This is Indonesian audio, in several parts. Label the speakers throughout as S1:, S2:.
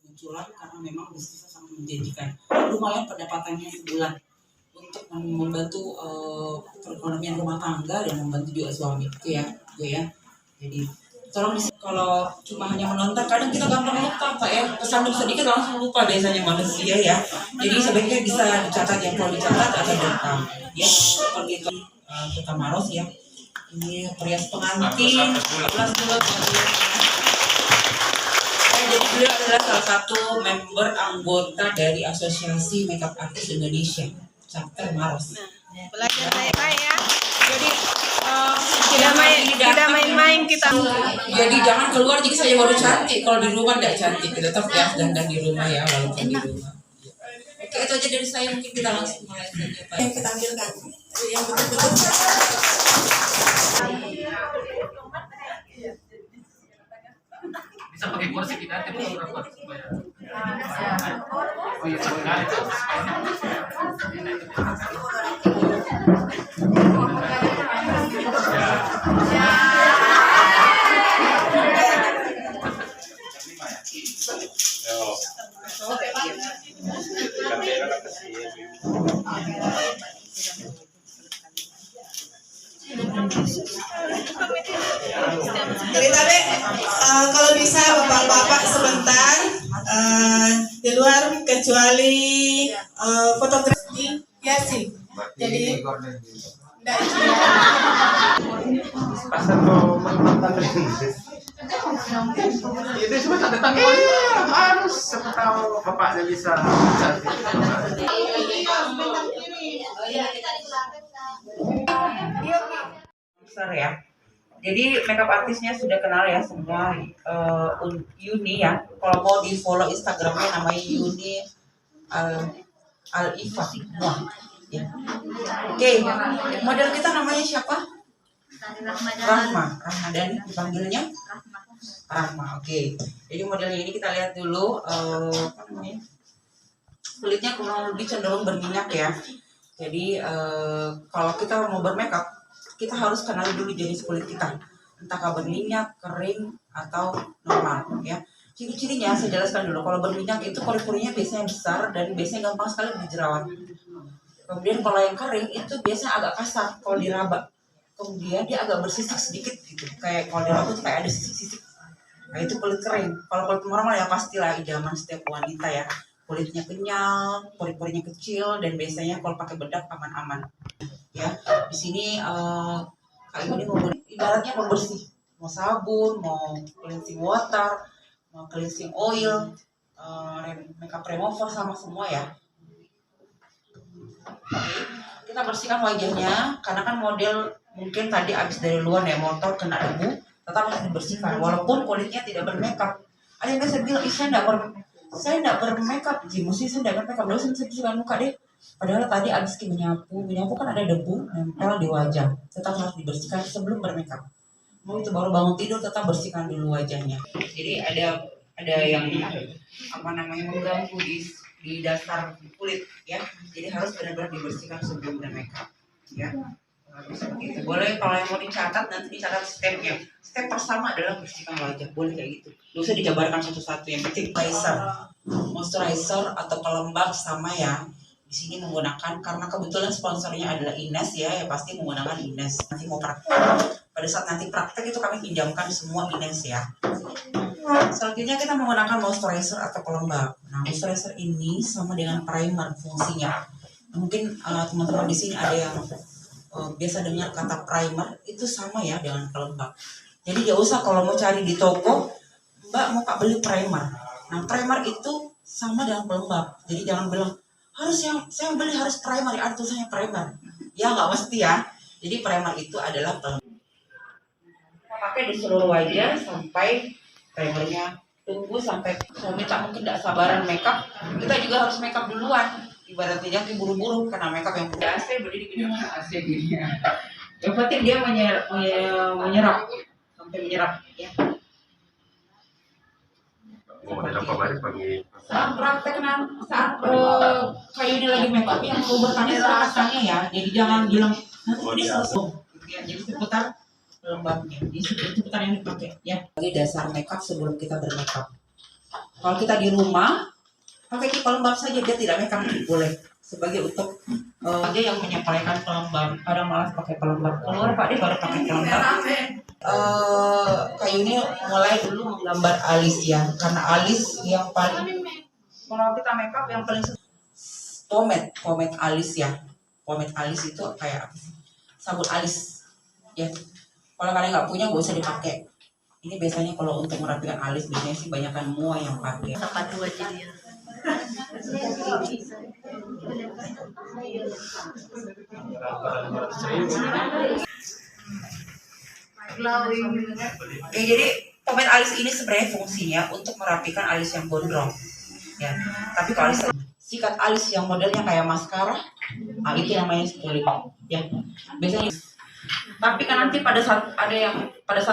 S1: bermunculan karena memang bisnisnya sangat menjanjikan. Lumayan pendapatannya sebulan untuk membantu perekonomian rumah tangga dan membantu juga suami itu ya, Jadi tolong kalau cuma hanya menonton kadang kita gampang lupa Pak ya, kesandung sedikit langsung lupa biasanya manusia ya. Jadi sebaiknya bisa dicatat yang perlu dicatat atau direkam ya. Seperti itu kita Maros ya. Ini perias pengantin, kelas dulu. Jadi beliau adalah salah satu member anggota dari Asosiasi Makeup Artist Indonesia, chapter Maros.
S2: Belajar baik-baik ya. Jadi tidak main-main kita.
S1: Jadi jangan keluar jika saya baru cantik. Kalau di rumah tidak cantik, tetap ya dandan di rumah ya walaupun di rumah. Oke, itu aja dari saya, mungkin kita langsung mulai saja Pak. Yang kita ambilkan, yang betul-betul.
S3: Bisa pakai kursi kita nanti berapa supaya. Oh iya, sekali.
S2: Jadi tapi kalau bisa bapak-bapak sebentar di luar kecuali fotografi ya sih. Jadi
S3: Itu cuma datang harus tahu bapaknya bisa.
S1: Besar ya. Jadi makeup artisnya sudah kenal ya semua, Yuni ya. Kalau mau di follow Instagramnya namanya Yuni Al-Ifa. Ya. Oke, model kita namanya siapa? Rahma dan dipanggilnya Rahma. Oke. Jadi modelnya ini kita lihat dulu apa namanya? Kulitnya kurang lebih cenderung berminyak ya. Jadi kalau kita mau bermakeup kita harus kenal dulu jenis kulit kita, entah berminyak, kering, atau normal ya. Ciri-cirinya saya jelaskan dulu. Kalau berminyak itu pori-porinya biasanya besar dan biasanya gampang sekali dijerawat. Kemudian kalau yang kering itu biasanya agak kasar kalau diraba. Kemudian dia agak bersisik sedikit gitu, kayak kalau diraba tuh kayak ada sisik-sisik. Nah itu kulit kering. Kalau kulit normal ya pastilah idaman setiap wanita ya. Kulitnya kenyal, pori-porinya kecil, dan biasanya kalau pakai bedak aman-aman. Ya, di sini kali ini mau ibaratnya pembersih, mau sabun, mau cleansing water, mau cleansing oil, makeup remover sama semua ya. Oke, kita bersihkan wajahnya karena kan model mungkin tadi habis dari luar ya motor kena debu, tetap harus dibersihkan walaupun kulitnya tidak bermakeup. Ada yang saya bilang, saya tidak bermakeup, mesti saya tidak bermakeup, dulu saya bersihkan muka deh. Padahal tadi abis menyapu kan ada debu nempel di wajah, tetap harus dibersihkan sebelum bermakeup. Mau itu baru bangun tidur tetap bersihkan dulu wajahnya. Jadi ada yang apa namanya mengganggu di dasar kulit ya. Jadi harus benar-benar dibersihkan sebelum bermakeup ya. Seperti itu. Boleh kalau yang mau dicatat nanti dicatat stepnya. Step pertama adalah bersihkan wajah, boleh kayak gitu. Gak usah dijabarkan satu-satu, yang penting moisturizer atau pelembab sama ya. Di sini menggunakan karena kebetulan sponsornya adalah Ines ya pasti menggunakan Ines. Nanti mau praktek. Pada saat nanti praktek itu kami pinjamkan semua Ines ya. Selanjutnya kita menggunakan moisturizer atau pelembab. Nah, moisturizer ini sama dengan primer fungsinya. Mungkin teman-teman di sini ada yang biasa dengar kata primer, itu sama ya dengan pelembab. Jadi gak usah kalau mau cari di toko, Mbak mau Kak beli primer. Nah, primer itu sama dengan pelembab. Jadi jangan bilang harus saya beli harus primer ya, tulisannya primer. Ya nggak mesti ya. Jadi primer itu adalah pelembab. Kita pakai di seluruh wajah sampai primernya tunggu sampai suami tak mungkin tidak sabaran makeup. Kita juga harus makeup duluan. Ibaratnya jangan buru-buru karena makeup yang udah AC beli di gedung AC gini ya. Yang penting dia menyerap sampai menyerap ya. Saat praktek saat kayak ini lagi makeup yang mau bertanya silahkan tanya ya. Jadi jangan bilang nanti ini selesai. Ya, jadi seputar lembabnya. Ini seputar yang dipakai ya. Bagi dasar makeup sebelum kita bermakeup. Kalau kita di rumah pakai di pelembab saja, dia tidak makeup boleh. Sebagai untuk aja yang menyampaikan pelembab, kadang malas pakai pelembab, keluar Pak dia baru pakai pelembab. Kayak ini mulai dulu menggambar alis ya, karena alis yang paling kalau kita makeup yang paling pomade alis ya, pomade alis itu kayak apa sih? Sabun alis ya. Kalau kalian nggak punya nggak usah dipakai. Ini biasanya kalau untuk merapikan alis biasanya sih banyakan mua yang pakai.
S3: Tempat dua jadi ya.
S1: Ya, jadi pomade alis ini sebenarnya fungsinya untuk merapikan alis yang gondrong. Ya, tapi kalau alis sikat alis yang modelnya kayak maskara, nah itu namanya spoolie. Ya, biasanya. Tapi kan nanti pada saat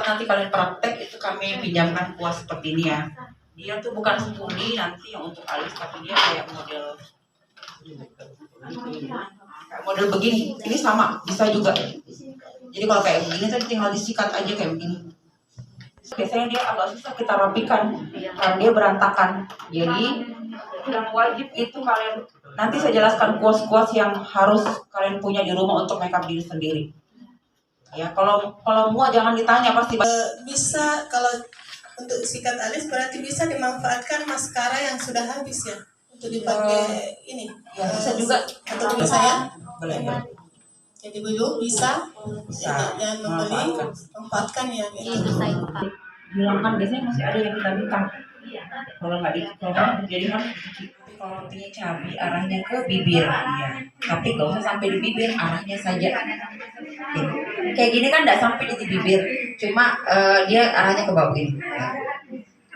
S1: nanti kalian praktek itu kami pinjamkan kuas seperti ini ya. Dia tuh bukan spoolie nanti yang untuk alis, tapi dia kayak model begini. Ini sama, bisa juga. Jadi kalau kayak begini tadi tinggal disikat aja kayak begini. Biasanya dia agak susah kita rapikan karena dia berantakan. Jadi yang wajib itu kalian nanti saya jelaskan kuas-kuas yang harus kalian punya di rumah untuk makeup diri sendiri. Ya, kalau mua jangan ditanya pasti.
S2: Bisa kalau untuk sikat alis berarti bisa dimanfaatkan maskara yang sudah habis ya untuk dipakai ini.
S1: Ya, bisa juga.
S2: Untuk bisa ya.
S1: Boleh.
S2: Jadi dulu bisa.
S1: Bisa.
S2: Yang membeli manfaatkan ya. Gitu.
S1: Hilangkan biasanya masih ada yang kita minta. Kalau nggak jadi kan kalau punya cabai arahnya ke bibir ya. Tapi nggak usah sampai di bibir, arahnya saja. Oke. Kayak gini kan nggak sampai di bibir, cuma dia arahnya ke bawah ini.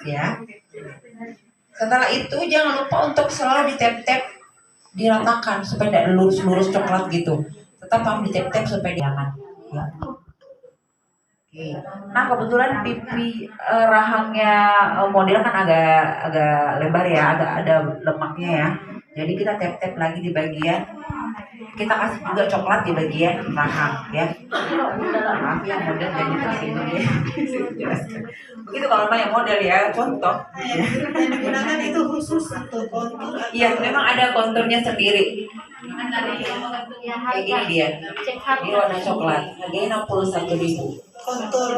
S1: Ya. Setelah itu jangan lupa untuk selalu ditap-tap, diratakan supaya tidak lurus-lurus coklat gitu. Tetap harus ditap-tap supaya jangan. Ya. Oke. Nah kebetulan pipi rahangnya model kan agak lebar ya, agak ada lemaknya ya. Jadi kita tap-tap lagi di bagian, kita kasih juga coklat di bagian rahang ya. Maaf ya model jadi tersinggung ya. Begitu kalau banyak model ya, contoh.
S2: Yang digunakan itu khusus untuk kontur.
S1: Iya, memang ada konturnya sendiri. Kayak gini dia. Dia warna coklat. Harganya 61.000.
S2: Kontur.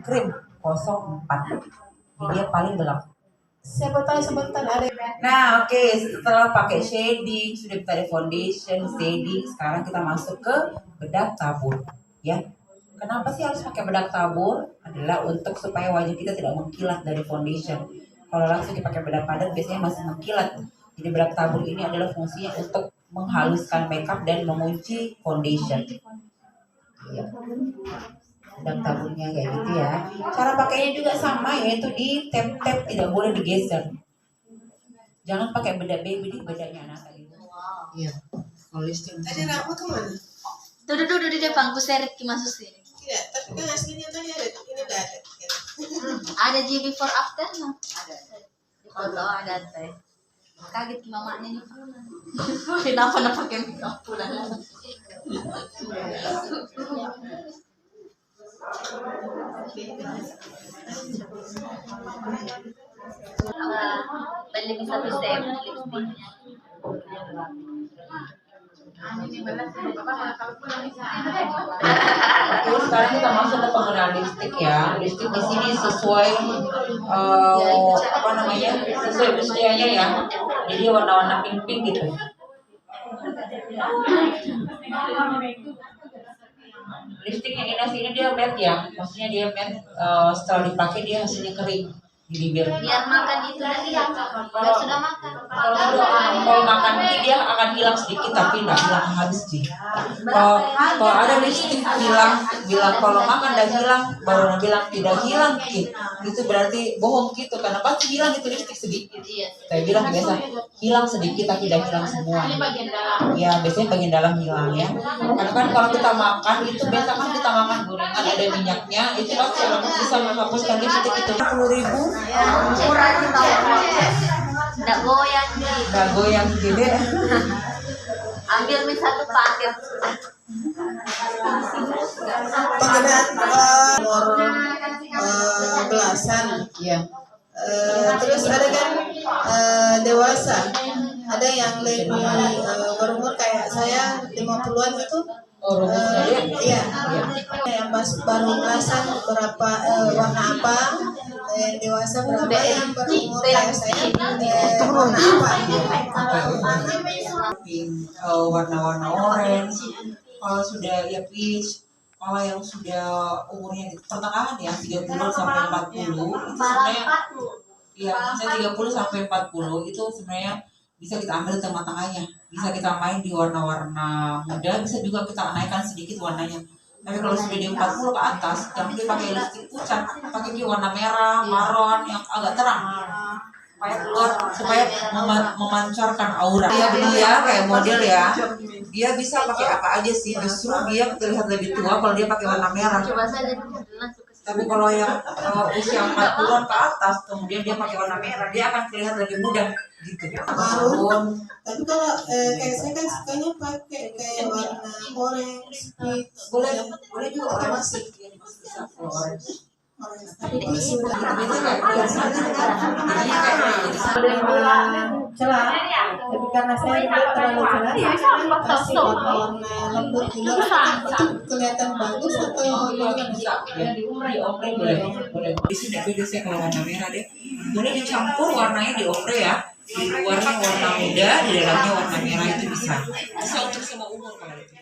S1: Krim 04. Jadi dia paling gelap.
S2: Siapa tahu sebentar ada.
S1: Nah, oke, setelah pakai shading, sudah pakai foundation, shading, sekarang kita masuk ke bedak tabur, ya. Kenapa sih harus pakai bedak tabur? Adalah untuk supaya wajah kita tidak mengkilat dari foundation. Kalau langsung dipakai bedak padat biasanya masih mengkilat. Jadi bedak tabur ini adalah fungsinya untuk menghaluskan makeup dan mengunci foundation. Ya. Bedak taburnya kayak gitu ya. Cara pakainya juga sama, yaitu di tap-tap, tidak boleh digeser. Jangan pakai bedak baby, di bedaknya anak gitu. Iya. Kalau listrik.
S2: Tadi rambut kemana?
S3: Tuh di depan ku seret ki masuk sini.
S2: Tidak, tapi kan aslinya tadi ada. Ini udah ada.
S3: Ada G before after no? Ada. Di foto ada teh. Kaget ki mamanya nih. Kenapa nak pakai makeup pulang? Beli satu set lipstiknya.
S1: Oke, sekarang kita masuk ke penggunaan lipstik ya. Lipstik di sini sesuai apa namanya? Sesuai usianya ya. Jadi warna-warna pink-pink gitu. Lipstik yang ini dia matte ya. Maksudnya dia matte, setelah dipakai dia hasilnya kering di bibir.
S3: Biar makan itu lagi ya. Biar sudah makan.
S1: Kalau makan ini dia akan hilang sedikit tapi nggak hilang habis sih. Kalau ada lipstik bilang kalau makan dan hilang, baru bilang tidak hilang gitu. Itu berarti bohong gitu, karena pasti hilang itu lipstik sedikit. Saya bilang biasa hilang sedikit tapi tidak hilang semua. Ya biasanya bagian dalam hilang ya. Karena kan kalau kita makan itu biasa kan kita makan gorengan ada minyaknya, itu pasti akan bisa menghapuskan lipstik itu. 10.000
S3: Murah kita. Nggak goyang nih.
S1: nggak goyang gede.
S3: Ambil mie satu paket.
S2: Penggunaan nomor belasan.
S1: Iya.
S2: Terus ada kan dewasa. Ada yang lebih berumur kayak saya 50-an itu. Iya. Yang baru belasan berapa warna apa, dewasa berapa, yang berumur kayak saya warna apa.
S1: Warna-warna orange, kalau sudah ya peach, kalau yang sudah umurnya di pertengahan ya 30 sampai 40 itu sebenarnya ya bisa 30 sampai 40 itu sebenarnya bisa kita ambil tengah-tengahnya, bisa kita main di warna-warna muda, bisa juga kita naikkan sedikit warnanya. Tapi kalau sudah di 40 ke atas, jangan dipakai lipstick pucat, pakai di warna merah, maron yang agak terang supaya memancarkan aura. Dia kayak model ya, dia bisa pakai apa aja sih, justru dia terlihat lebih tua kalau dia pakai warna merah.
S3: Coba saja
S1: Tapi kalau yang usia 40-an ke atas, kemudian dia pakai warna merah, dia akan terlihat lebih muda gitu.
S2: Marun. Tapi kalau kayak saya kan sukanya pakai kayak warna orange, peach.
S1: Boleh juga orange sih.
S2: Tapi ini sudah cerah. Tapi karena saya juga terlalu cerah, kasih warna lembut juga itu kelihatan bagus atau
S1: boleh. Di sini beda sih kalau warna merah deh. Boleh dicampur warnanya di ombre ya. Di luarnya warna muda, di dalamnya warna merah itu bisa. Bisa untuk semua umur kalau itu.